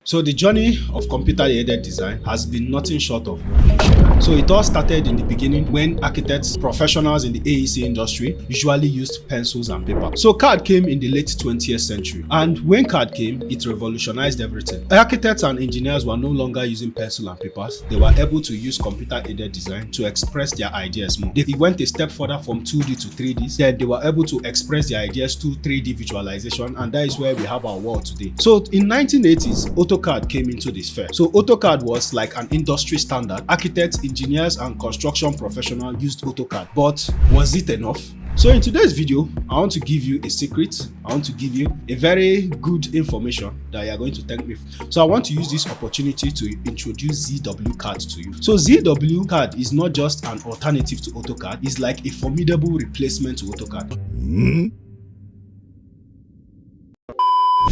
So the journey of computer-aided design has been nothing short of revolutionary. So it all started in the beginning when architects, professionals in the AEC industry usually used pencils and paper. So CAD came in the late 20th century, and when CAD came, it revolutionized everything. Architects and engineers were no longer using pencil and papers. They were able to use computer-aided design to express their ideas more. They went a step further from 2D to 3D, then they were able to express their ideas through 3D visualization, and that is where we have our world today. So in 1980s, AutoCAD came into this sphere. So AutoCAD was like an industry standard. Architects, engineers, and construction professionals used AutoCAD. But was it enough? So in today's video, I want to give you a secret. I want to give you a very good information that you are going to thank me for. So I want to use this opportunity to introduce ZWCAD to you. So ZWCAD is not just an alternative to AutoCAD. It's like a formidable replacement to AutoCAD.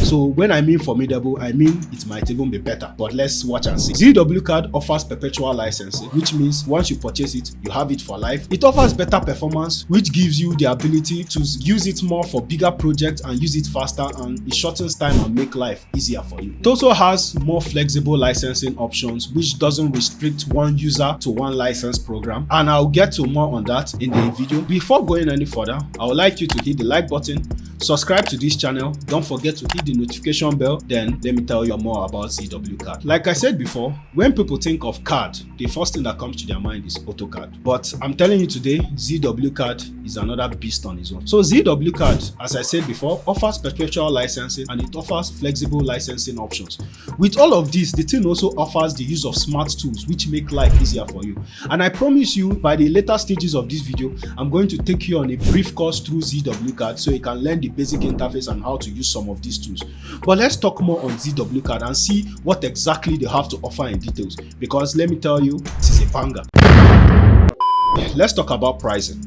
So when I mean formidable, I mean it might even be better, but let's watch and see. ZWCAD offers perpetual licensing, which means once you purchase it, you have it for life. It offers better performance, which gives you the ability to use it more for bigger projects and use it faster, and it shortens time and make life easier for you. It also has more flexible licensing options, which doesn't restrict one user to one license program, and I'll get to more on that in the video. Before going any further, I would like you to hit the like button, subscribe to this channel, don't forget to hit the notification bell, then let me tell you more about ZWCAD. Like I said before, when people think of CAD, the first thing that comes to their mind is AutoCAD. But I'm telling you today, ZWCAD is another beast on its own. So ZWCAD, as I said before, offers perpetual licensing and it offers flexible licensing options. With all of this, the thing also offers the use of smart tools which make life easier for you. And I promise you, by the later stages of this video, I'm going to take you on a brief course through ZWCAD so you can learn the basic interface and how to use some of these tools. But let's talk more on ZWCAD and see what exactly they have to offer in details, because let me tell you, this is a banger. Let's talk about pricing.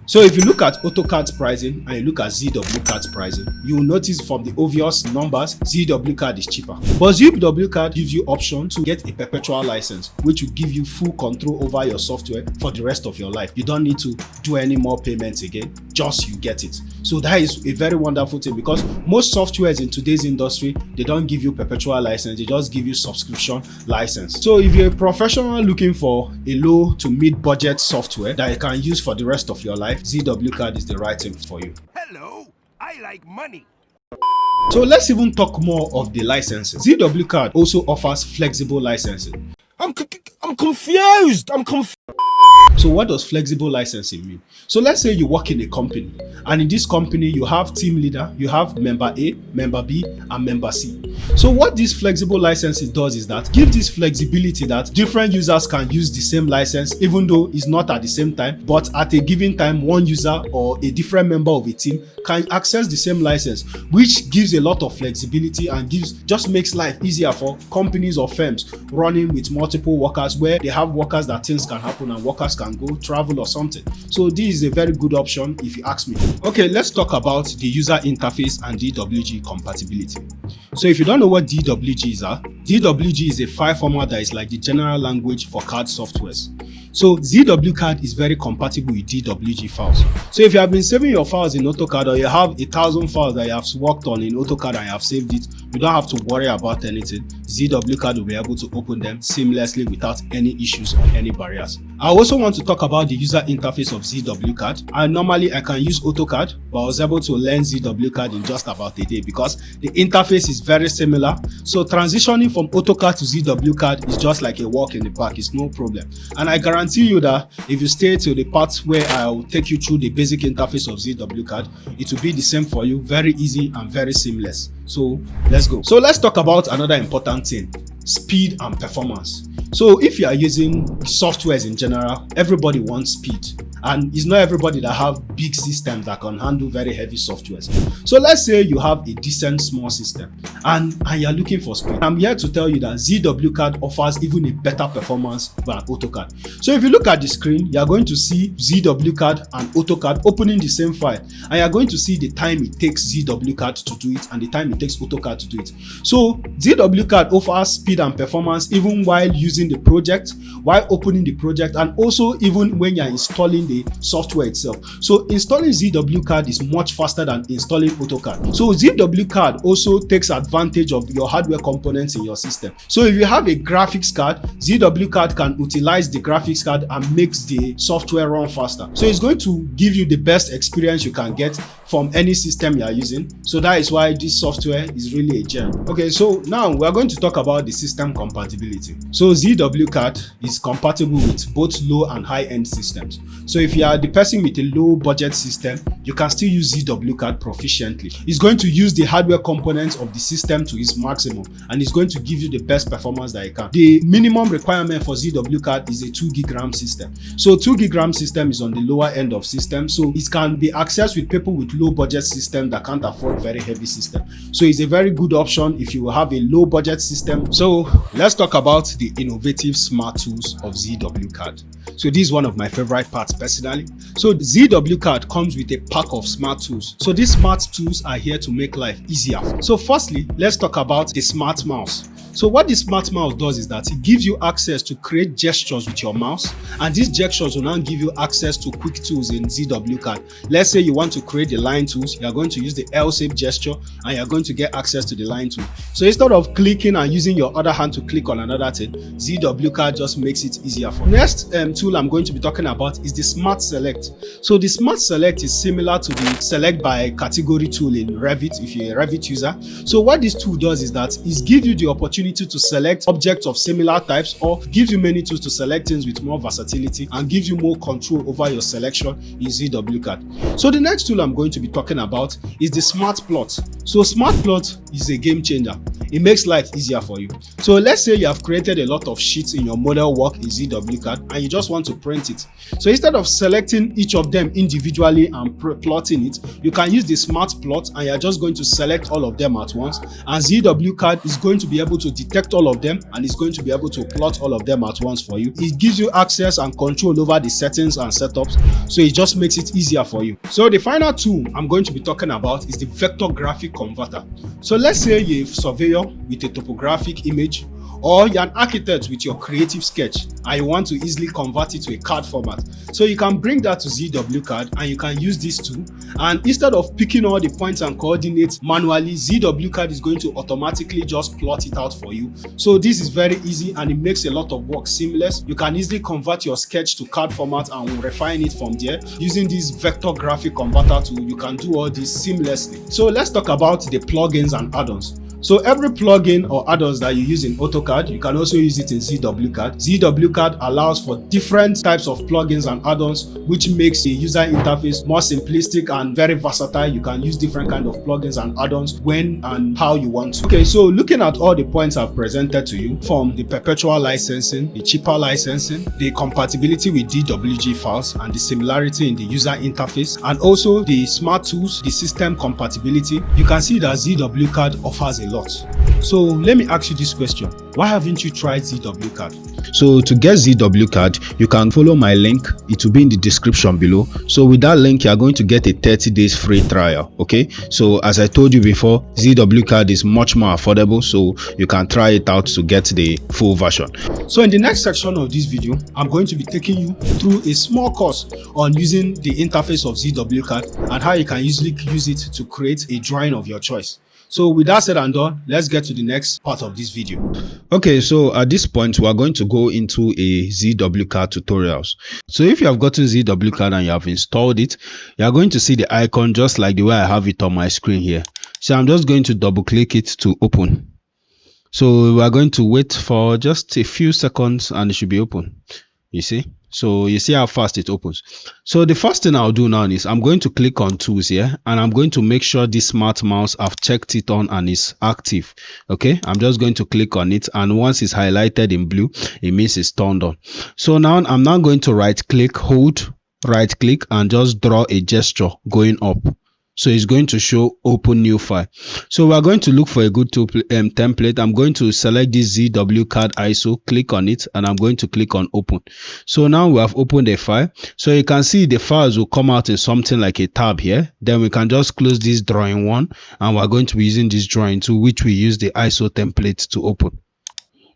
So if you look at AutoCAD's pricing and you look at ZWCAD's pricing, you will notice from the obvious numbers, ZWCAD is cheaper. But ZWCAD gives you option to get a perpetual license, which will give you full control over your software for the rest of your life. You don't need to do any more payments again, just you get it. So that is a very wonderful thing, because most softwares in today's industry, they don't give you perpetual license, they just give you subscription license. So if you're a professional looking for a low to mid budget software that you can use for the rest of your life, ZWCAD is the right thing for you. Hello, I like money. So let's even talk more of the licensing. ZWCAD also offers flexible licensing. I'm confused. So what does flexible licensing mean? So let's say you work in a company, and in this company you have team leader, you have member A, member B, and member C. So what this flexible licensing does is that give this flexibility that different users can use the same license even though it's not at the same time, but at a given time one user or a different member of a team can access the same license, which gives a lot of flexibility and just makes life easier for companies or firms running with multiple workers, where they have workers that things can happen and workers can go travel or something. So this is a very good option if you ask me. Okay, let's talk about the user interface and DWG compatibility. So if you don't know what DWGs are, DWG is a file format that is like the general language for CAD softwares. So ZWCAD is very compatible with DWG files. So if you have been saving your files in AutoCAD, or you have 1,000 files that you have worked on in AutoCAD and you have saved it, you don't have to worry about anything. ZWCAD will be able to open them seamlessly without any issues or any barriers. I also want to talk about the user interface of ZWCAD. And normally I can use AutoCAD, but I was able to learn ZWCAD in just about a day because the interface is very similar. So transitioning from AutoCAD to ZWCAD is just like a walk in the park. It's no problem. And I guarantee you that if you stay to the part where I'll take you through the basic interface of ZWCAD, it will be the same for you, very easy and very seamless. So let's go. So let's talk about another important thing: speed and performance. So if you are using softwares in general, everybody wants speed, and it's not everybody that have big systems that can handle very heavy softwares. So let's say you have a decent small system and you're looking for speed. I'm here to tell you that ZWCAD offers even a better performance than AutoCAD. So if you look at the screen, you're going to see ZWCAD and AutoCAD opening the same file, and you're going to see the time it takes ZWCAD to do it and the time it takes AutoCAD to do it. So ZWCAD offers speed and performance even while using using the project, while opening the project, and also even when you're installing the software itself. So installing ZWCAD is much faster than installing AutoCAD. So ZWCAD also takes advantage of your hardware components in your system. So if you have a graphics card, ZWCAD can utilize the graphics card and makes the software run faster. So it's going to give you the best experience you can get from any system you are using. So that is why this software is really a gem. Okay, so now we are going to talk about the system compatibility. So ZWCAD is compatible with both low and high-end systems. So if you are the person with a low budget system, you can still use ZWCAD proficiently. It's going to use the hardware components of the system to its maximum, and it's going to give you the best performance that it can. The minimum requirement for ZWCAD is a 2 gig RAM system. So 2 gig RAM system is on the lower end of system, so it can be accessed with people with low budget system that can't afford very heavy system. So it's a very good option if you have a low budget system. So let's talk about the innovative smart tools of ZWCAD. So this is one of my favorite parts personally. So ZWCAD comes with a pack of smart tools. So these smart tools are here to make life easier. So firstly, let's talk about the smart mouse. So what the smart mouse does is that it gives you access to create gestures with your mouse, and these gestures will now give you access to quick tools in ZWCAD. Let's say you want to create the line tools, you are going to use the L-shape gesture and you are going to get access to the line tool. So instead of clicking and using your other hand to click on another thing, ZWCAD just makes it easier for you. Next tool I'm going to be talking about is the Smart Select. So the Smart Select is similar to the Select by Category tool in Revit if you're a Revit user. So what this tool does is that it gives you the opportunity to select objects of similar types, or gives you many tools to select things with more versatility and gives you more control over your selection in ZWCAD. So the next tool I'm going to be talking about is the Smart Plot. So Smart Plot is a game changer. It makes life easier for you. So let's say you have created a lot of sheets in your model work in ZWCAD and you just want to print it. So instead of selecting each of them individually and plotting it, you can use the Smart Plot and you're just going to select all of them at once, and ZWCAD is going to be able to detect all of them and it's going to be able to plot all of them at once for you. It gives you access and control over the settings and setups, so it just makes it easier for you. So the final tool I'm going to be talking about is the Vector Graphic Converter. So let's say you're a surveyor with a topographic image, or you're an architect with your creative sketch and you want to easily convert it to a CAD format. So you can bring that to ZWCAD and you can use this tool, and instead of picking all the points and coordinates manually, ZWCAD is going to automatically just plot it out for you. So this is very easy and it makes a lot of work seamless. You can easily convert your sketch to CAD format and refine it from there. Using this Vector Graphic Converter tool, you can do all this seamlessly. So let's talk about the plugins and add-ons. So every plugin or add-ons that you use in AutoCAD, you can also use it in ZWCAD. ZWCAD allows for different types of plugins and add-ons, which makes the user interface more simplistic and very versatile. You can use different kinds of plugins and add-ons when and how you want to. Okay, so looking at all the points I've presented to you, from the perpetual licensing, the cheaper licensing, the compatibility with DWG files, and the similarity in the user interface, and also the smart tools, the system compatibility, you can see that ZWCAD offers a lot. So let me ask you this question: why haven't you tried ZWCAD? So to get ZWCAD, you can follow my link. It will be in the description below. So with that link, you are going to get a 30 days free trial. Okay, so as I told you before, ZWCAD is much more affordable, so you can try it out to get the full version. So in the next section of this video, I'm going to be taking you through a small course on using the interface of ZWCAD and how you can easily use it to create a drawing of your choice. So with that said and done, let's get to the next part of this video. Okay, so at this point, we are going to go into a ZWCAD tutorials. So if you have gotten ZWCAD and you have installed it, you are going to see the icon just like the way I have it on my screen here. So I'm just going to double click it to open. So we are going to wait for just a few seconds and it should be open. You see? So you see how fast it opens. So the first thing I'll do now is I'm going to click on tools here, and I'm going to make sure this smart mouse, I've checked it on and is active. Okay, I'm just going to click on it, and once it's highlighted in blue, it means it's turned on. So now I'm now going to right click, hold, right click, and just draw a gesture going up. So it's going to show open new file. So we're going to look for a good template. I'm going to select this ZWCAD ISO, click on it, and I'm going to click on open. So now we have opened a file. So you can see the files will come out in something like a tab here. Then we can just close this drawing one, and we're going to be using this drawing tool, which we use the ISO template to open.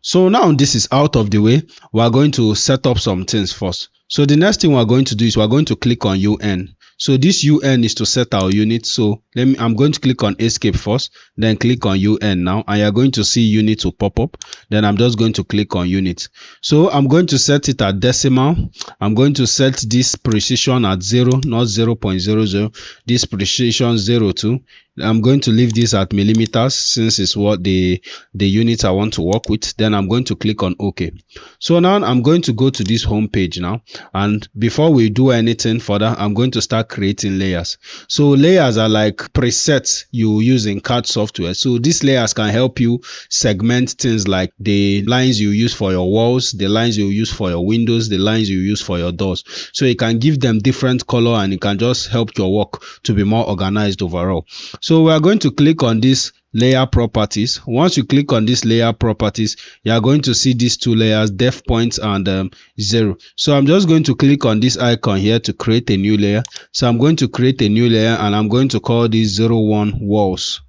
So now this is out of the way, we are going to set up some things first. So the next thing we are going to do is we are going to click on UN. So this UN is to set our unit. So I'm going to click on escape first, then click on UN now, and you're going to see unit to pop up. Then I'm just going to click on unit. So I'm going to set it at decimal. I'm going to set this precision at 0, not 0.00. This precision 02. I'm going to leave this at millimeters since it's what the units I want to work with. Then I'm going to click on OK. So now I'm going to go to this home page now, and before we do anything further, I'm going to start creating layers. So layers are like presets you use in CAD software. So these layers can help you segment things like the lines you use for your walls, the lines you use for your windows, the lines you use for your doors. So you can give them different color and it can just help your work to be more organized overall. So we are going to click on this layer properties. Once you click on this layer properties, you are going to see these two layers, depth point and 0. So I'm just going to click on this icon here to create a new layer. So I'm going to create a new layer and I'm going to call this 01 walls.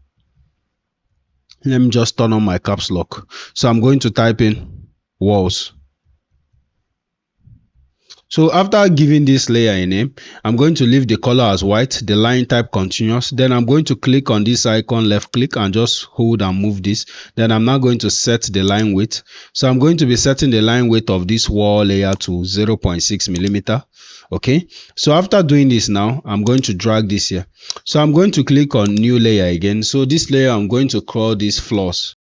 Let me just turn on my caps lock. So I'm going to type in walls. So after giving this layer a name, I'm going to leave the color as white, the line type continuous. Then I'm going to click on this icon, left click, and just hold and move this. Then I'm now going to set the line width. So I'm going to be setting the line width of this wall layer to 0.6 millimeter. Okay, so after doing this now, I'm going to drag this here. So I'm going to click on new layer again. So this layer, I'm going to call this floors.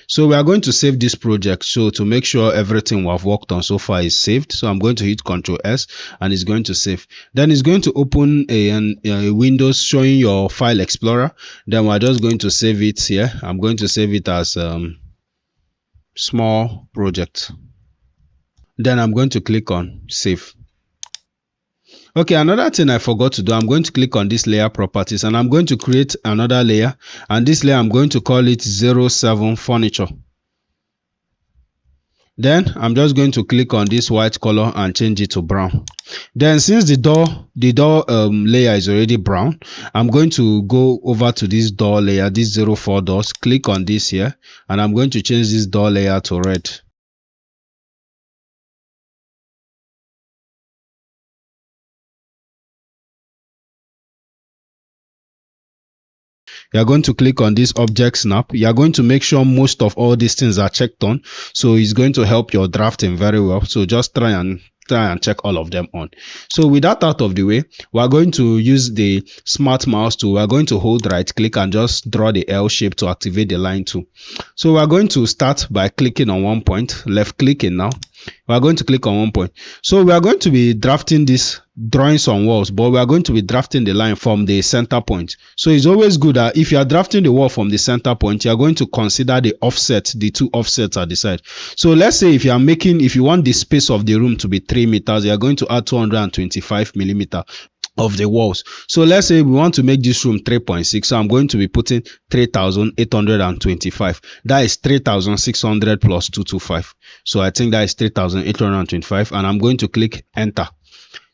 So we are going to save this project. So to make sure everything we have worked on so far is saved, so I'm going to hit Ctrl S and it's going to save. Then it's going to open a Windows showing your file explorer. Then we're just going to save it here. I'm going to save it as small project. Then I'm going to click on save. Okay, another thing I forgot to do, I'm going to click on this layer properties and I'm going to create another layer, and this layer I'm going to call it 07 furniture. Then I'm just going to click on this white color and change it to brown. Then since the door layer is already brown, I'm going to go over to this door layer, this 04 doors, click on this here, and I'm going to change this door layer to red. You are going to click on this object snap. You are going to make sure most of all these things are checked on, so it's going to help your drafting very well. So just try and check all of them on. So with that out of the way, we are going to use the smart mouse tool. We are going to hold right click and just draw the L shape to activate the line tool. So we are going to start by clicking on one point, left clicking now. We are going to click on one point. So we are going to be drafting this, drawing some walls, but we are going to be drafting the line from the center point. So it's always good that if you are drafting the wall from the center point, you are going to consider the offset, the two offsets at the side. So let's say if you want the space of the room to be 3 meters, you are going to add 225 millimeter of the walls. So let's say we want to make this room 3.6, so I'm going to be putting 3,825. That is 3,600 plus 225. So I think that is 3,825, and I'm going to click enter.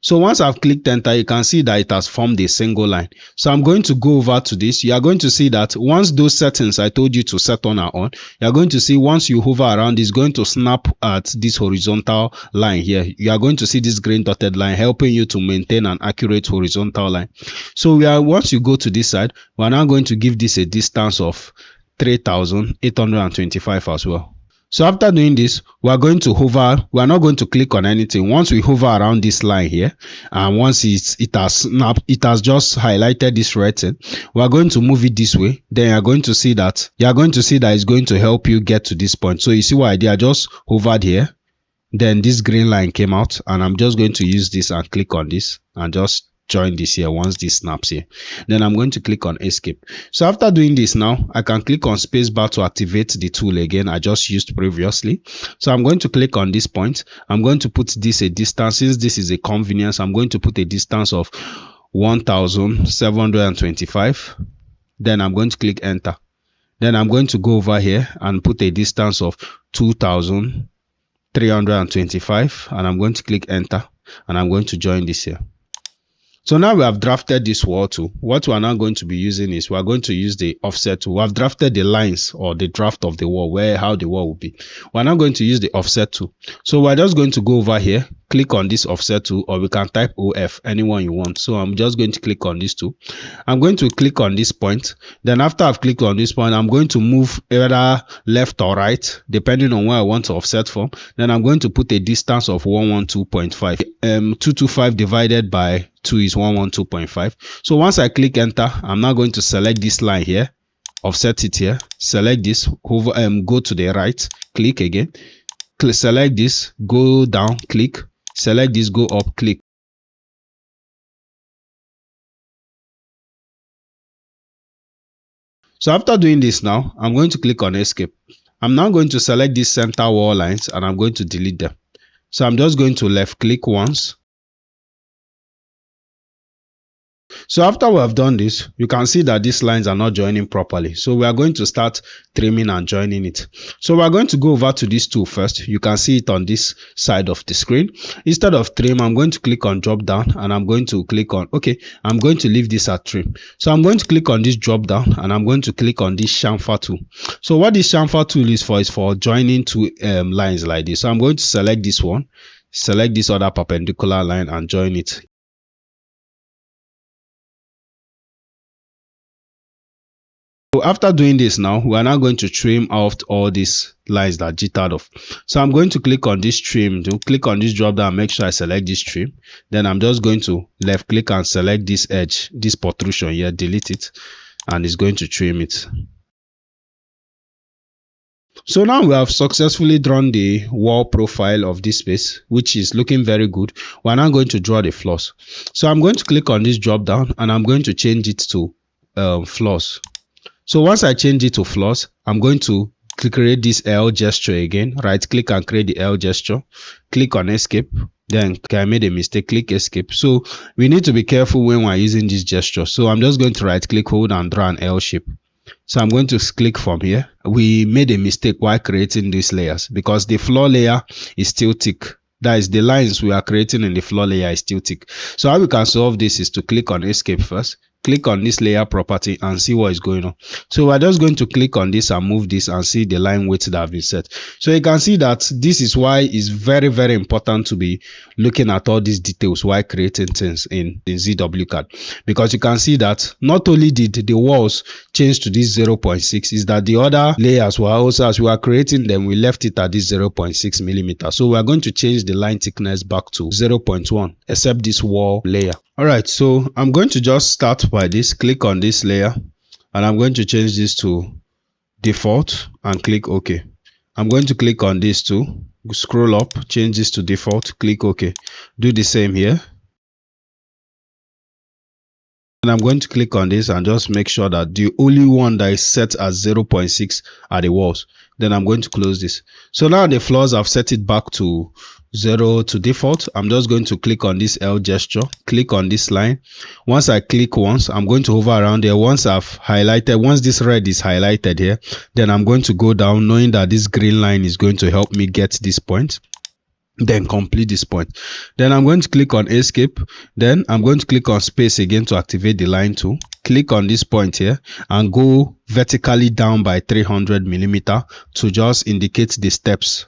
So once I've clicked enter, you can see that it has formed a single line. So I'm going to go over to this. You are going to see that once those settings I told you to set on are on, you are going to see once you hover around, it's going to snap at this horizontal line here. You are going to see this green dotted line helping you to maintain an accurate horizontal line. So once you go to this side, we are now going to give this a distance of 3,825 as well. So after doing this, we are going to hover. We are not going to click on anything. Once we hover around this line here, and once it has just highlighted this red thing, we are going to move it this way. Then you are going to see that it's going to help you get to this point. So you see what I did? I just hovered here. Then this green line came out, and I'm just going to use this and click on this and just join this here once this snaps here. Then I'm going to click on escape. So after doing this now, I can click on spacebar to activate the tool again I just used previously. So I'm going to click on this point. I'm going to put this a distance. Since this is a convenience, I'm going to put a distance of 1725. Then I'm going to click enter. Then I'm going to go over here and put a distance of 2325, and I'm going to click enter, and I'm going to join this here. So now we have drafted this wall tool. What we are now going to be using is we are going to use the offset tool. We have drafted the lines or the draft of the wall, how the wall will be. We are now going to use the offset tool. So we're just going to go over here, click on this offset tool, or we can type OF, anyone you want. So I'm just going to click on this tool. I'm going to click on this point. Then after I've clicked on this point, I'm going to move either left or right, depending on where I want to offset from. Then I'm going to put a distance of 112.5. 225 divided by 2 is 112.5. So once I click enter, I'm now going to select this line here, offset it here, select this, hover, go to the right, click again, select this, go down, click, select this, go up, click. So after doing this now, I'm going to click on escape. I'm now going to select these center wall lines and I'm going to delete them. So I'm just going to left click once. So after we have done this, you can see that these lines are not joining properly. So we are going to start trimming and joining it. So we are going to go over to this tool first. You can see it on this side of the screen. Instead of trim, I'm going to click on drop down and I'm going to click on, okay, I'm going to leave this at trim. So I'm going to click on this drop down and I'm going to click on this chamfer tool. So what this chamfer tool is for joining two lines like this. So I'm going to select this one, select this other perpendicular line and join it. So after doing this now, we are now going to trim out all these lines that jittered off. So I'm going to click on this trim, click on this drop down, make sure I select this trim. Then I'm just going to left click and select this edge, this protrusion here, delete it, and it's going to trim it. So now we have successfully drawn the wall profile of this space, which is looking very good. We're now going to draw the floors. So I'm going to click on this drop down and I'm going to change it to floors. So once I change it to floors, I'm going to create this L gesture again. Right click and create the L gesture. Click on escape. Then I made a mistake, click escape. So we need to be careful when we're using this gesture. So I'm just going to right click, hold and draw an L shape. So I'm going to click from here. We made a mistake while creating these layers because the floor layer is still thick. That is, the lines we are creating in the floor layer is still thick. So how we can solve this is to click on escape first. Click on this layer property and see what is going on. So we're just going to click on this and move this and see the line weights that have been set. So you can see that this is why it's very, very important to be looking at all these details while creating things in ZWCAD. Because you can see that not only did the walls change to this 0.6, is that the other layers were also, as we are creating them, we left it at this 0.6 millimeter. So we're going to change the line thickness back to 0.1, except this wall layer. Alright, so I'm going to just start by this, click on this layer, and I'm going to change this to default and click OK. I'm going to click on this too, scroll up, change this to default, click OK. Do the same here. And I'm going to click on this and just make sure that the only one that is set as 0.6 are the walls. Then I'm going to close this. So now the floors, I've set it back to 0 to default. I'm just going to click on this L gesture, click on this line. Once I click once, I'm going to hover around there. Once I've highlighted, once this red is highlighted here, then I'm going to go down, knowing that this green line is going to help me get this point. Then complete this point. Then I'm going to click on escape. Then I'm going to click on space again to activate the line tool. Click on this point here and go vertically down by 300 millimeter to just indicate the steps.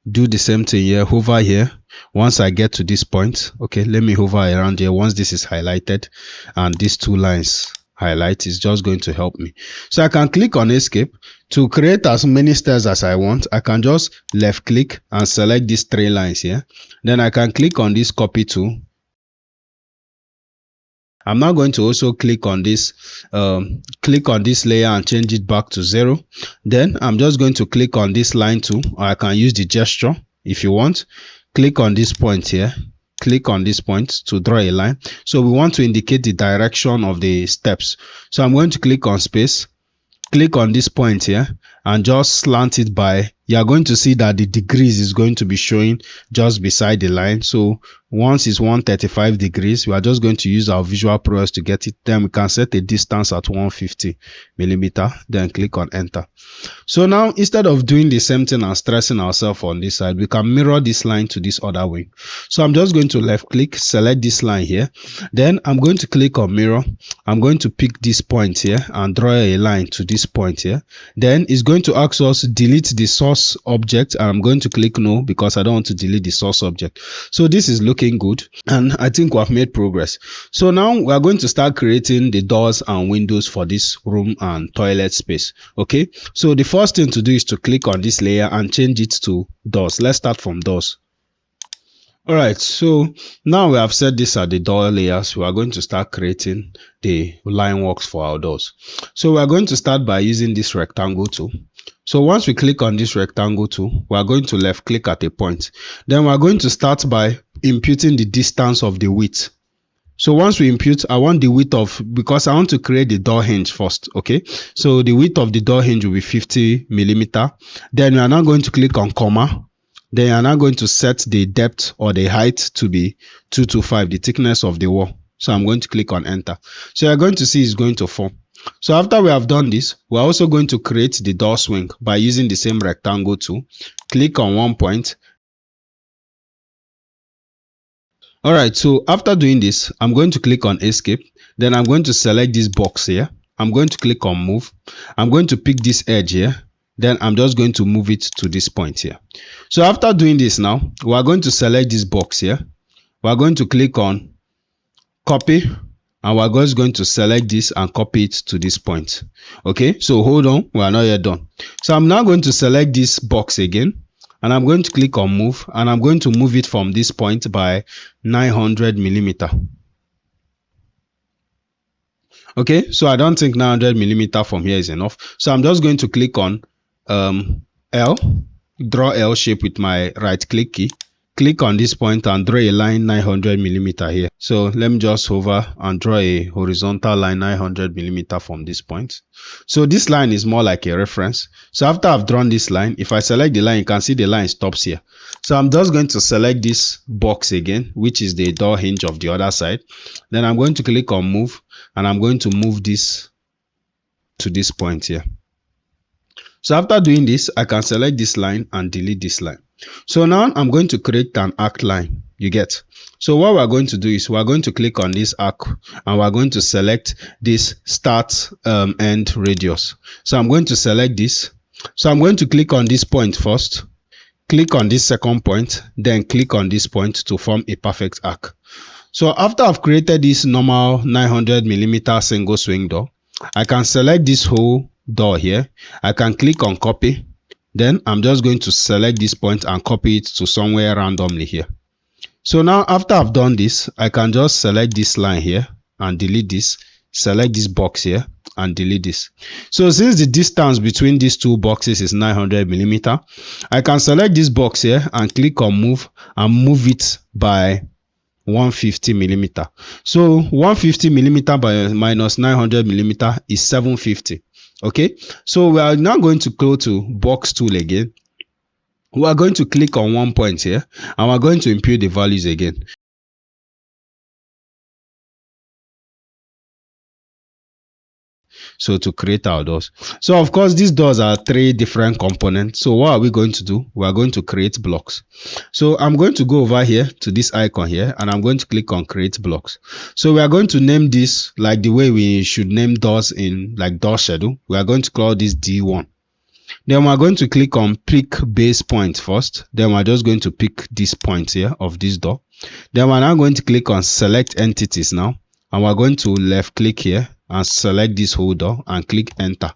Do the same thing here, hover here. Once I get to this point, okay, let me hover around here. Once this is highlighted and these two lines highlight, is just going to help me. So I can click on escape to create as many stairs as I want. I can just left click and select these three lines here. Then I can click on this copy tool. I'm now going to also click on this layer and change it back to 0. Then I'm just going to click on this line tool, or I can use the gesture if you want. Click on this point here, click on this point to draw a line. So we want to indicate the direction of the steps. So I'm going to click on space, click on this point here, and just slant it by. You are going to see that the degrees is going to be showing just beside the line. So once it's 135 degrees, we are just going to use our Visual Pro to get it. Then we can set a distance at 150 millimeter, then click on enter. So now instead of doing the same thing and stressing ourselves on this side, we can mirror this line to this other wing. So I'm just going to left click, select this line here, then I'm going to click on mirror. I'm going to pick this point here and draw a line to this point here. Then it's going to ask us delete the source object, and I'm going to click no because I don't want to delete the source object. So this is looking good, and I think we have made progress. So now we are going to start creating the doors and windows for this room and toilet space. Okay, so the first thing to do is to click on this layer and change it to doors. Let's start from doors. All right, so now we have set this at the door layers. We are going to start creating the line works for our doors. So we are going to start by using this rectangle tool. So once we click on this rectangle tool, we are going to left click at a point. Then we are going to start by imputing the distance of the width. So once we impute, I want the width of, because I want to create the door hinge first. Okay, so the width of the door hinge will be 50 millimeter. Then we are now going to click on comma. Then you are now going to set the depth or the height to be 225, the thickness of the wall. So I'm going to click on enter. So you're going to see it's going to form. So after we have done this, we're also going to create the door swing by using the same rectangle tool. Click on one point. All right, so after doing this, I'm going to click on escape. Then I'm going to select this box here. I'm going to click on move. I'm going to pick this edge here. Then I'm just going to move it to this point here. So after doing this now, we are going to select this box here. We are going to click on copy, and we're just going to select this and copy it to this point. Okay, so hold on, we are not yet done. So I'm now going to select this box again, and I'm going to click on move, and I'm going to move it from this point by 900 millimeter. Okay, so I don't think 900 millimeter from here is enough. So I'm just going to click on L, draw L shape with my right click key, click on this point and draw a line 900 millimeter here. So let me just hover and draw a horizontal line 900 millimeter from this point. So this line is more like a reference. So after I've drawn this line, if I select the line, you can see the line stops here. So I'm just going to select this box again, which is the door hinge of the other side. Then I'm going to click on move, and I'm going to move this to this point here. So after doing this, I can select this line and delete this line. So now I'm going to create an arc line. You get. So what we're going to do is we're going to click on this arc, and we're going to select this start end radius. So I'm going to select this. So I'm going to click on this point first, click on this second point, then click on this point to form a perfect arc. So after I've created this normal 900 millimeter single swing door, I can select this whole door here. I can click on copy. Then I'm just going to select this point and copy it to somewhere randomly here. So now after I've done this, I can just select this line here and delete this, select this box here and delete this. So since the distance between these two boxes is 900 millimeter, I can select this box here and click on move and move it by 150 millimeter. So 150 millimeter by minus 900 millimeter is 750. Okay, so we are now going to go to box tool again. We are going to click on one point here, and we're going to impute the values again. So to create our doors. So of course these doors are 3 different components. So what are we going to do? We are going to create blocks. So I'm going to go over here to this icon here, and I'm going to click on create blocks. So we are going to name this like the way we should name doors in like door schedule. We are going to call this D1. Then we're going to click on pick base point first. Then we're just going to pick this point here of this door. Then we're now going to click on select entities now, and we're going to left click here and select this whole door and click enter.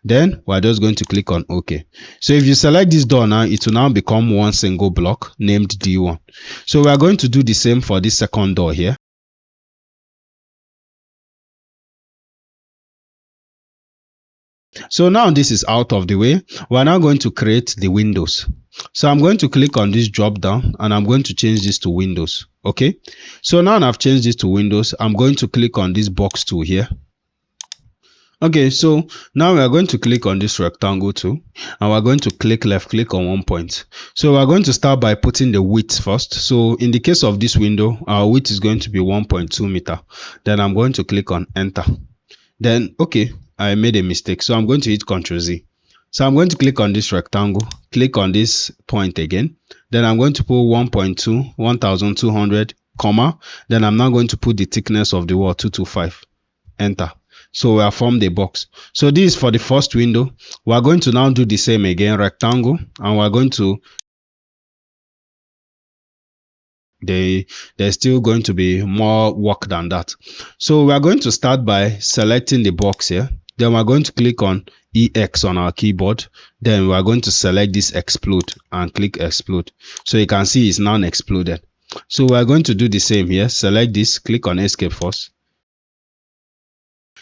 Then we're just going to click on OK. So if you select this door now, it will now become one single block named D1. So we are going to do the same for this second door here. So now this is out of the way. We're now going to create the windows. So I'm going to click on this drop down and I'm going to change this to Windows. Okay. So now I've changed this to Windows. I'm going to click on this box tool here. Okay, so now we are going to click on this rectangle tool and we're going to left click on one point. So we're going to start by putting the width first. So in the case of this window, our width is going to be 1.2 meter. Then I'm going to click on enter. Then, okay, I made a mistake. So I'm going to hit Ctrl Z. So I'm going to click on this rectangle, click on this point again. Then I'm going to put 1.2, 1200, comma. Then I'm now going to put the thickness of the wall, 225. Enter. So we have formed a box. So this is for the first window. We are going to now do the same again, rectangle, and we're going to there's still going to be more work than that. So we are going to start by selecting the box here. Then we're going to click on EX on our keyboard. Then we are going to select this explode and click explode. So you can see it's now exploded. So we are going to do the same here. Select this, click on escape first.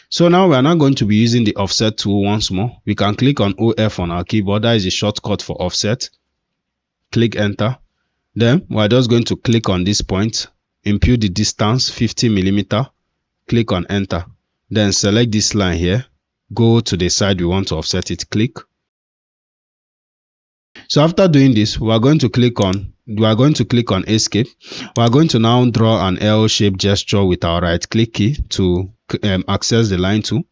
So now we are not going to be using the offset tool once more. We can click on OF on our keyboard. That is a shortcut for offset. Click enter. Then we are just going to click on this point, impute the distance 50 millimeter. Click on enter. Then select this line here. Go to the side we want to offset it. Click. So after doing this, we are going to click on escape. We are going to now draw an L-shaped gesture with our right click key to access the line tool.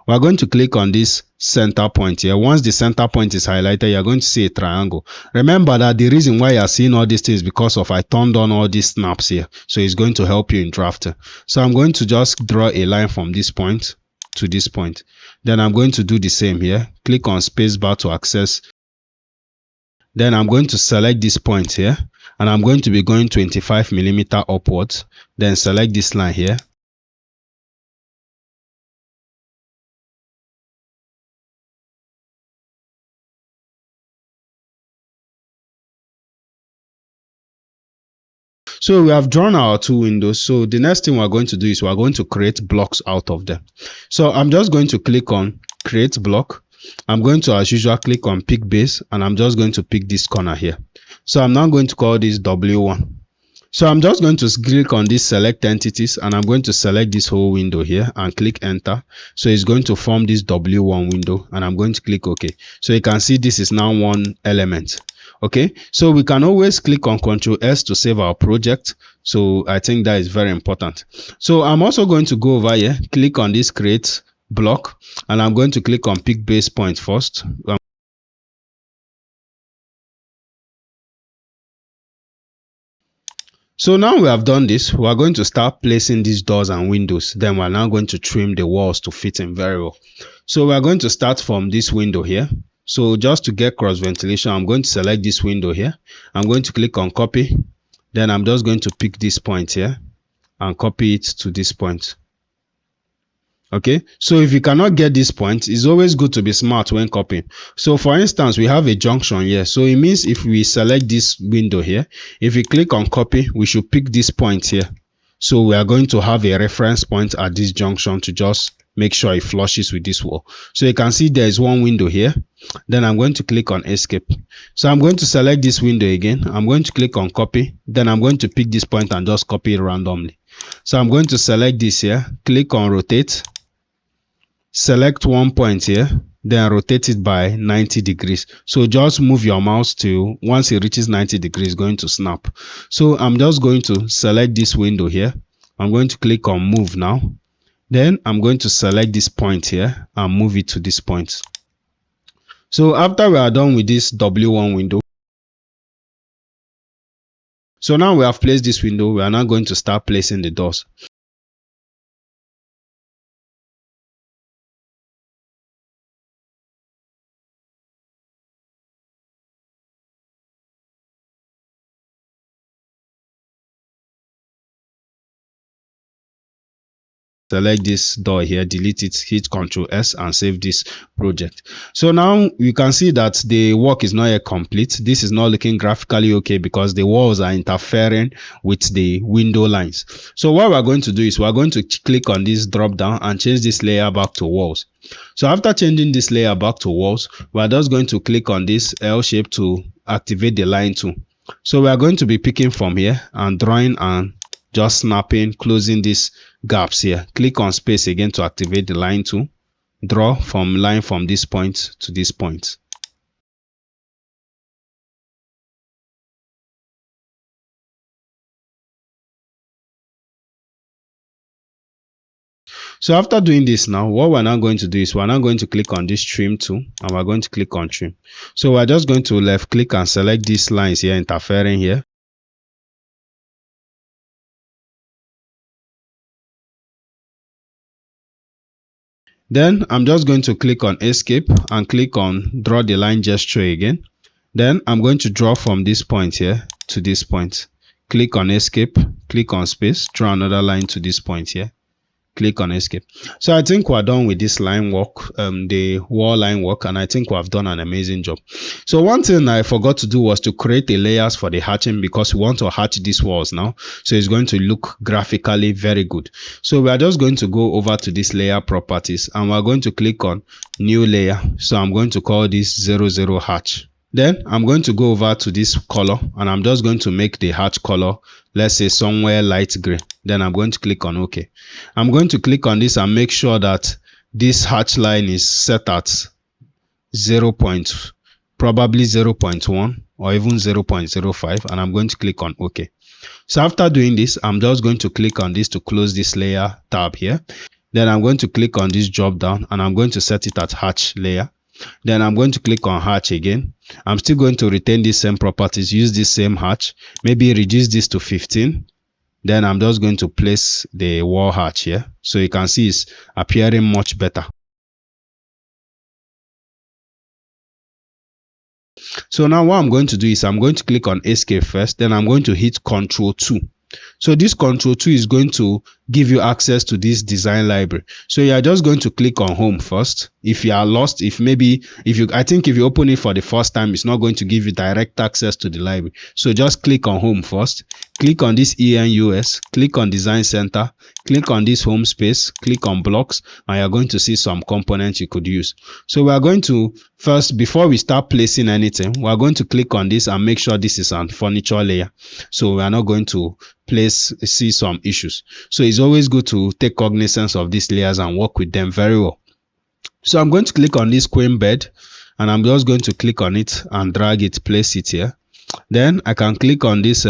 We are going to click on this center point here. Once the center point is highlighted, you are going to see a triangle. Remember that the reason why you are seeing all these things is because of I turned on all these snaps here. So it's going to help you in drafting. So I'm going to just draw a line from this point to this point. Then I'm going to do the same here. Click on spacebar to access. Then I'm going to select this point here and I'm going to be going 25 millimeter upwards. Then select this line here. So we have drawn our two windows. So the next thing we're going to do is we're going to create blocks out of them. So I'm just going to click on create block. I'm going to, as usual, click on pick base and I'm just going to pick this corner here. So I'm now going to call this W1. So I'm just going to click on this select entities and I'm going to select this whole window here and click enter. So it's going to form this W1 window and I'm going to click OK. So you can see this is now one element. Okay, so we can always click on Ctrl S to save our project. So I think that is very important. So I'm also going to go over here, click on this create block and I'm going to click on pick base point first. So now we have done this, we are going to start placing these doors and windows. Then we're now going to trim the walls to fit in very well. So we are going to start from this window here. So just to get cross ventilation, I'm going to select this window here. I'm going to click on copy. Then I'm just going to pick this point here and copy it to this point. Okay, so if you cannot get this point, it's always good to be smart when copying. So for instance, we have a junction here. So it means if we select this window here, if we click on copy, we should pick this point here. So we are going to have a reference point at this junction to just make sure it flushes with this wall. So you can see there is one window here. Then I'm going to click on escape. So I'm going to select this window again. I'm going to click on copy. Then I'm going to pick this point and just copy it randomly. So I'm going to select this here, click on rotate. Select one point here, then rotate it by 90 degrees. So just move your mouse till once it reaches 90 degrees, it's going to snap. So I'm just going to select this window here. I'm going to click on move now. Then I'm going to select this point here and move it to this point. So after we are done with this W1 window, so now we have placed this window, we are now going to start placing the doors. select this door here, delete it, hit Ctrl S and save this project. So now you can see that the work is not yet complete. This is not looking graphically okay because the walls are interfering with the window lines. So what we're going to do is we're going to click on this drop down and change this layer back to walls. So after changing this layer back to walls, we're just going to click on this L shape to activate the line tool. So we are going to be picking from here and drawing and just snapping, closing these gaps here. Click on space again to activate the line tool. Draw from line from this point to this point. So after doing this now, what we're now going to do is we're now going to click on this trim tool and we're going to click on trim. So we're just going to left click and select these lines here interfering here. Then I'm just going to click on escape and click on draw the line gesture again. Then I'm going to draw from this point here to this point. Click on escape, click on space, draw another line to this point here. Click on escape. So I think we're done with this line work, the wall line work, and I think we've done an amazing job. So one thing I forgot to do was to create the layers for the hatching because we want to hatch these walls now. So it's going to look graphically very good. So we are just going to go over to this layer properties and we're going to click on new layer. So I'm going to call this 00 hatch. Then I'm going to go over to this color and I'm just going to make the hatch color, let's say somewhere light gray. Then I'm going to click on OK. I'm going to click on this and make sure that this hatch line is set at probably 0.1 or even 0.05, and I'm going to click on OK. So after doing this, I'm just going to click on this to close this layer tab here. Then I'm going to click on this drop down and I'm going to set it at hatch layer. Then I'm going to click on hatch again. I'm still going to retain these same properties, use this same hatch, maybe reduce this to 15. Then I'm just going to place the wall hatch here. So you can see it's appearing much better. So now what I'm going to do is I'm going to click on escape first. Then I'm going to hit Ctrl 2. So this Ctrl 2 is going to give you access to this design library. So you are just going to click on home first. If you are lost, I think if you open it for the first time, it's not going to give you direct access to the library. So just click on home first. Click on this ENUS, click on design center, click on this home space, click on blocks, and you're going to see some components you could use. So we are going to first, before we start placing anything, we are going to click on this and make sure this is on furniture layer. So we are not going to see some issues. So it's always good to take cognizance of these layers and work with them very well. So I'm going to click on this queen bed and I'm just going to click on it and drag it, place it here. Then I can click on this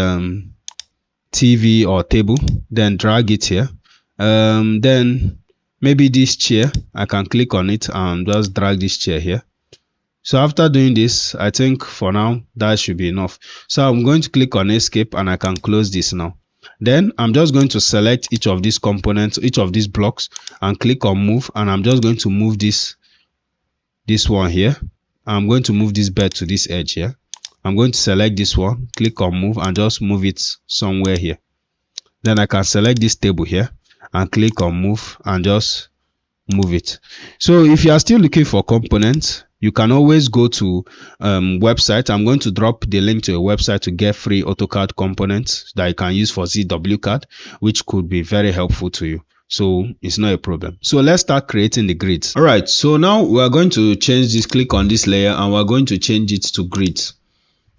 TV or table, then drag it here. Then maybe this chair, I can click on it and just drag this chair here. So after doing this, I think for now that should be enough. So I'm going to click on escape and I can close this now. Then I'm just going to select each of these components, each of these blocks, and click on move, and I'm just going to move this one here. I'm going to move this bed to this edge here. I'm going to select this one, click on move, and just move it somewhere here. Then I can select this table here and click on move and just move it. So if you are still looking for components, you can always go to website. I'm going to drop the link to a website to get free AutoCAD components that you can use for ZWCAD, which could be very helpful to you. So it's not a problem. So let's start creating the grids. All right, so now we're going to change this, click on this layer, and we're going to change it to grids.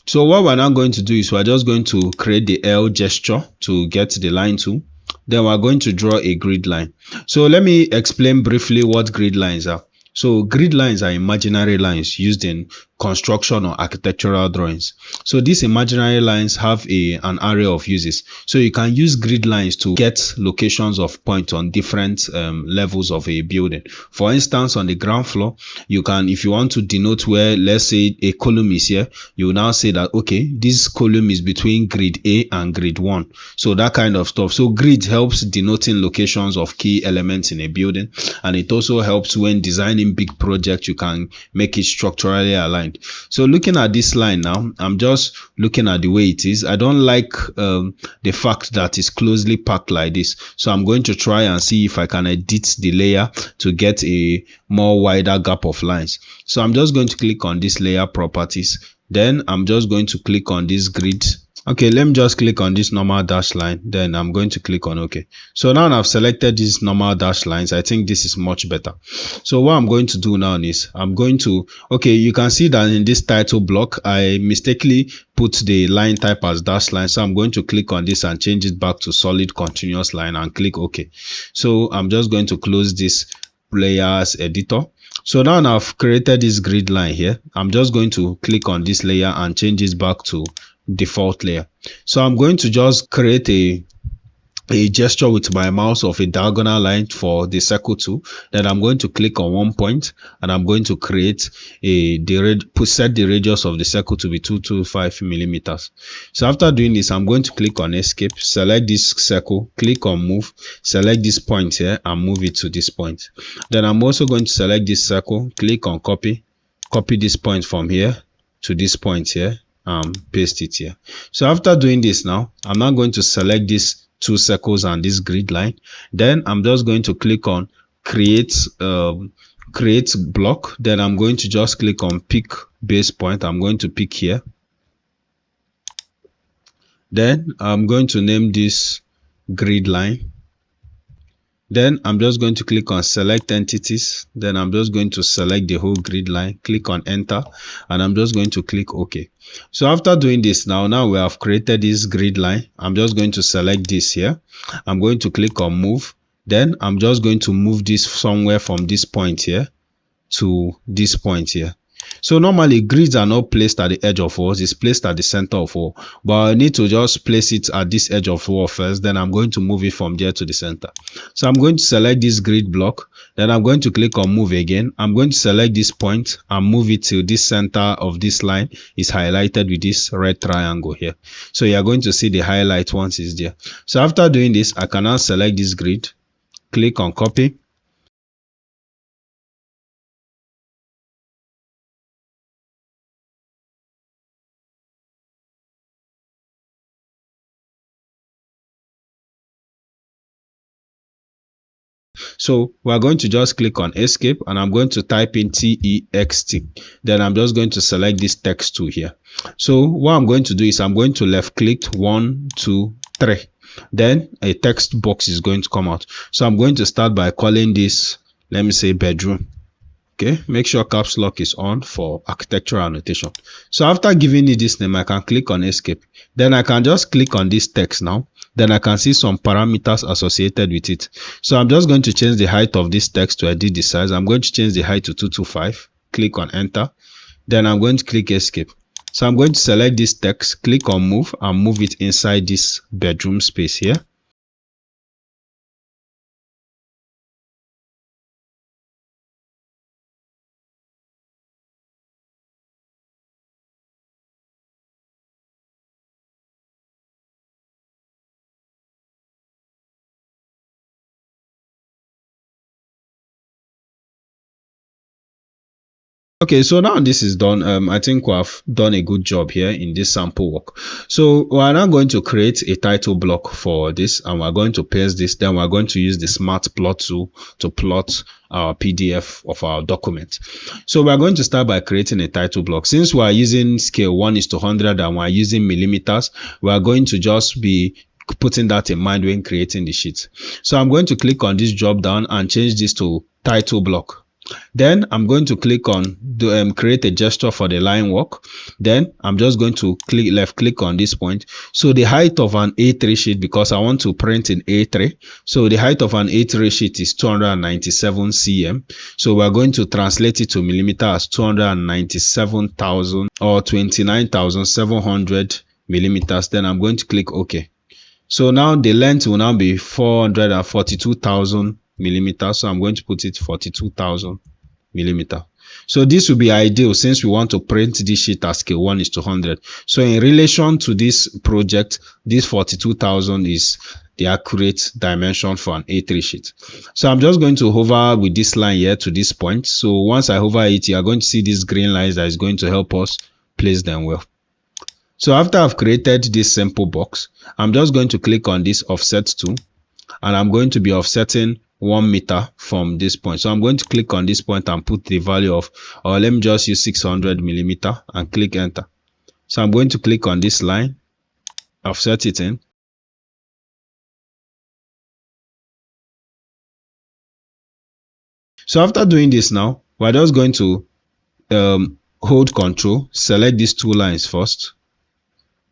So what we're now going to do is we're just going to create the L gesture to get the line tool. Then we're going to draw a grid line. So let me explain briefly what grid lines are. So grid lines are imaginary lines used in construction or architectural drawings. So these imaginary lines have an array of uses. So you can use grid lines to get locations of points on different levels of a building. For instance, on the ground floor, you can, if you want to denote where, let's say, a column is here, you now say that, okay, this column is between grid A and grid 1. So that kind of stuff. So grid helps denoting locations of key elements in a building, and it also helps when designing big projects. You can make it structurally aligned. aligned. So looking at this line now, I'm just looking at the way it is. I don't like the fact that it's closely packed like this. So I'm going to try and see if I can edit the layer to get a more wider gap of lines. So I'm just going to click on this layer properties. Then I'm just going to click on this grid. Okay, let me just click on this normal dash line. Then I'm going to click on OK. So now I've selected these normal dash lines. I think this is much better. So what I'm going to do now is I'm going to, okay, you can see that in this title block, I mistakenly put the line type as dash line. So I'm going to click on this and change it back to solid continuous line and click OK. So I'm just going to close this layers editor. So now I've created this grid line here. I'm just going to click on this layer and change it back to default layer. So I'm going to just create a gesture with my mouse of a diagonal line for the circle tool. Then I'm going to click on one point and I'm going to create set the radius of the circle to be 225 millimeters. So after doing this, I'm going to click on escape, select this circle, click on move, select this point here and move it to this point. Then I'm also going to select this circle, click on copy this point from here to this point here, paste it here. So after doing this now, I'm now going to select these two circles and this grid line. Then I'm just going to click on create block. Then I'm going to just click on pick base point. I'm going to pick here. Then I'm going to name this grid line. Then I'm just going to click on select entities. Then I'm just going to select the whole grid line, click on enter, and I'm just going to click OK. So after doing this now we have created this grid line. I'm just going to select this here. I'm going to click on move. Then I'm just going to move this somewhere from this point here to this point here. So normally grids are not placed at the edge of walls, it's placed at the center of wall, but I need to just place it at this edge of wall first. Then I'm going to move it from there to the center. So I'm going to select this grid block. Then I'm going to click on move again. I'm going to select this point and move it to this center of this line is highlighted with this red triangle here. So you're going to see the highlight once it's there. So after doing this, I can now select this grid, click on copy. So we're going to just click on escape and I'm going to type in text. Then I'm just going to select this text tool here. So what I'm going to do is I'm going to left click 1, 2, 3. Then a text box is going to come out. So I'm going to start by calling this, let me say, bedroom. Okay, make sure caps lock is on for architectural annotation. So after giving it this name, I can click on escape. Then I can just click on this text now. Then I can see some parameters associated with it. So I'm just going to change the height of this text to edit the size. I'm going to change the height to 225. Click on enter. Then I'm going to click escape. So I'm going to select this text, click on move and move it inside this bedroom space here. Okay, so now this is done. I think we have done a good job here in this sample work. So we are now going to create a title block for this and we're going to paste this. Then we're going to use the smart plot tool to plot our PDF of our document. So we're going to start by creating a title block. Since we are using scale 1:100 and we're using millimeters, we are going to just be putting that in mind when creating the sheet. So I'm going to click on this drop down and change this to title block. Then I'm going to click on create a gesture for the line work. Then I'm just going to left click on this point. So the height of an A3 sheet, because I want to print in A3, so the height of an A3 sheet is 297 cm. So we're going to translate it to millimeter as 297,000 or 29,700 millimeters. Then I'm going to click OK. So now the length will now be 442,000 millimeters. So I'm going to put it 42,000 millimeter. So this will be ideal since we want to print this sheet as scale 1:100. So in relation to this project, this 42,000 is the accurate dimension for an A3 sheet. So I'm just going to hover with this line here to this point. So once I hover it, you are going to see these green lines that is going to help us place them well. So after I've created this simple box, I'm just going to click on this offset tool, and I'm going to be offsetting 1 meter from this point. So I'm going to click on this point and put the value of, or let me just use 600 millimeter and click enter. So I'm going to click on this line, offset it in. So after doing this now, we're just going to hold Control, select these two lines first,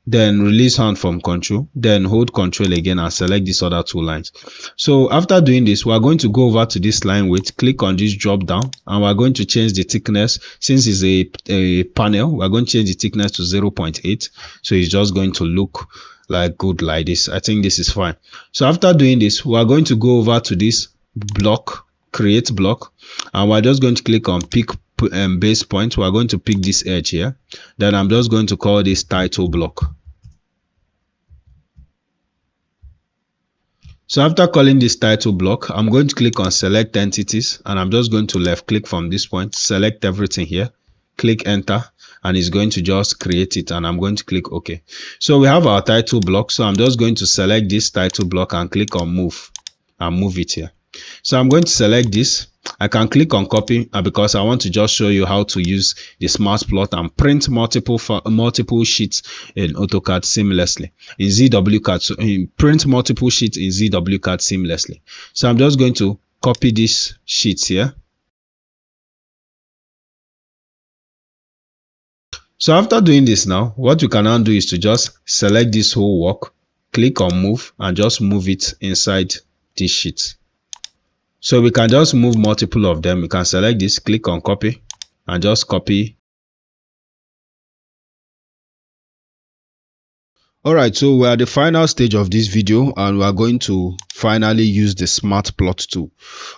then release hand from Control, then hold Control again and select these other two lines. So after doing this, we're going to go over to this line width, click on this drop down, and we're going to change the thickness. Since it's a panel, we're going to change the thickness to 0.8. So it's just going to look like good like this. I think this is fine. So after doing this, we're going to go over to this block, create block, and we're just going to click on pick base point. We're going to pick this edge here. Then I'm just going to call this title block. So after calling this title block, I'm going to click on select entities, and I'm just going to left click from this point, select everything here, click enter, and it's going to just create it, and I'm going to click OK. So we have our title block. So I'm just going to select this title block and click on move and move it here. So I'm going to select this. I can click on copy because I want to just show you how to use the smart plot and print multiple sheets in AutoCAD seamlessly in ZWCAD. So print multiple sheets in ZWCAD seamlessly. So I'm just going to copy these sheets here. So after doing this now, what you can now do is to just select this whole work, click on move, and just move it inside this sheet. So we can just move multiple of them. You can select this, click on copy, and just copy. Alright, so we're at the final stage of this video, and we're going to finally use the smart plot tool.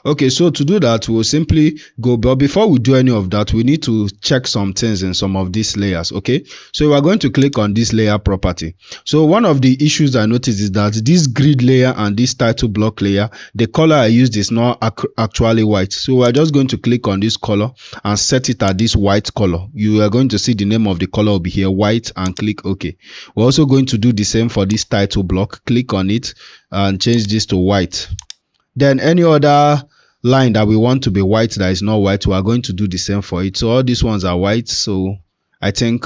Okay, so to do that, we'll simply go, but before we do any of that, we need to check some things in some of these layers. Okay, so we're going to click on this layer property. So one of the issues I noticed is that this grid layer and this title block layer, the color I used is not actually white. So we're just going to click on this color and set it at this white color. You are going to see the name of the color will be here, white, and click OK. We're also going to do the same for this title block. Click on it and change this to white. Then any other line that we want to be white that is not white, we are going to do the same for it. So all these ones are white, so I think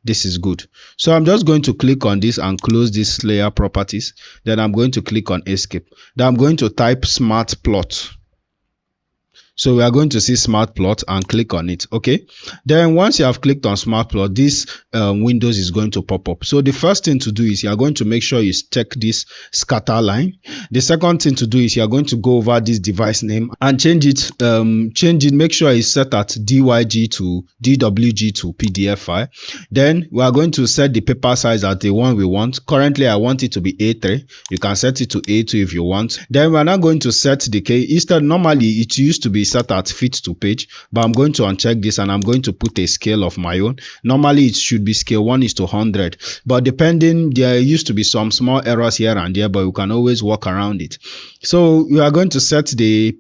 this is good. So I'm just going to click on this and close this layer properties. Then I'm going to click on escape. Then I'm going to type smart plot. So we are going to see smart plot and click on it. Okay, then once you have clicked on smart plot, this windows is going to pop up. So the first thing to do is you are going to make sure you check this scatter line. The second thing to do is you are going to go over this device name and change it, make sure it's set at DYG to DWG to PDF file. Then we are going to set the paper size at the one we want. Currently I want it to be A3. You can set it to A2 if you want. Then we're now going to set the K. Instead, normally it used to be set at fit to page, but I'm going to uncheck this and I'm going to put a scale of my own. Normally it should be scale 1:100, but depending, there used to be some small errors here and there, but you can always work around it. So we are going to set the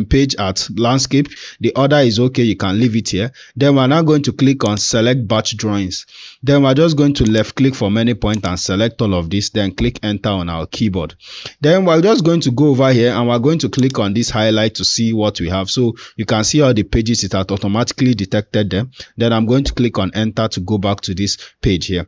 page at landscape. The order is okay, you can leave it here. Then we're now going to click on select batch drawings. Then we're just going to left click from any point and select all of this, then click enter on our keyboard. Then we're just going to go over here and we're going to click on this highlight to see what we have. So you can see all the pages, it has automatically detected them. Then I'm going to click on enter to go back to this page here.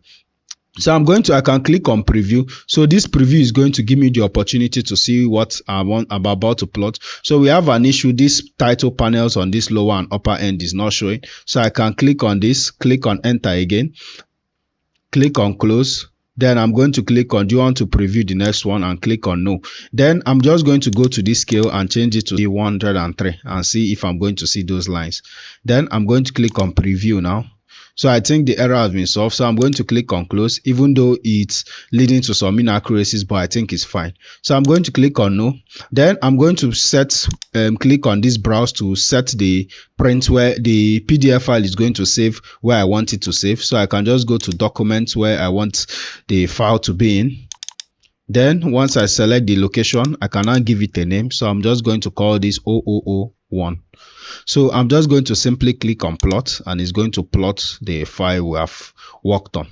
So I can click on preview. So this preview is going to give me the opportunity to see what I'm about to plot. So we have an issue. This title panels on this lower and upper end is not showing. So I can click on this, click on enter again, click on close. Then I'm going to click on, do you want to preview the next one, and click on no. Then I'm just going to go to this scale and change it to 103 and see if I'm going to see those lines. Then I'm going to click on preview now. So I think the error has been solved. So I'm going to click on close, even though it's leading to some inaccuracies, but I think it's fine. So I'm going to click on no. Then I'm going to click on this browse to set the print where the PDF file is going to save where I want it to save. So I can just go to documents where I want the file to be in. Then once I select the location, I can now give it a name. So I'm just going to call this 0001. So I'm just going to simply click on plot, and it's going to plot the file we have worked on.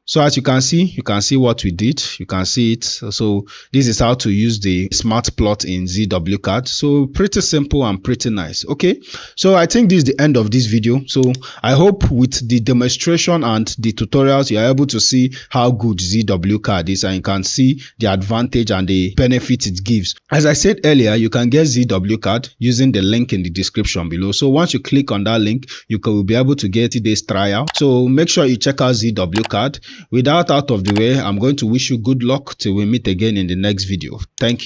So as you can see what we did. You can see it. So this is how to use the smart plot in ZWCAD. So pretty simple and pretty nice. Okay, so I think this is the end of this video. So I hope with the demonstration and the tutorials you are able to see how good ZWCAD is, and you can see the advantage and the benefit it gives. As I said earlier, you can get ZWCAD using the link in the description below. So once you click on that link, you will be able to get today's trial. So make sure you check out ZWCAD. With that out of the way, I'm going to wish you good luck till we meet again in the next video. Thank you.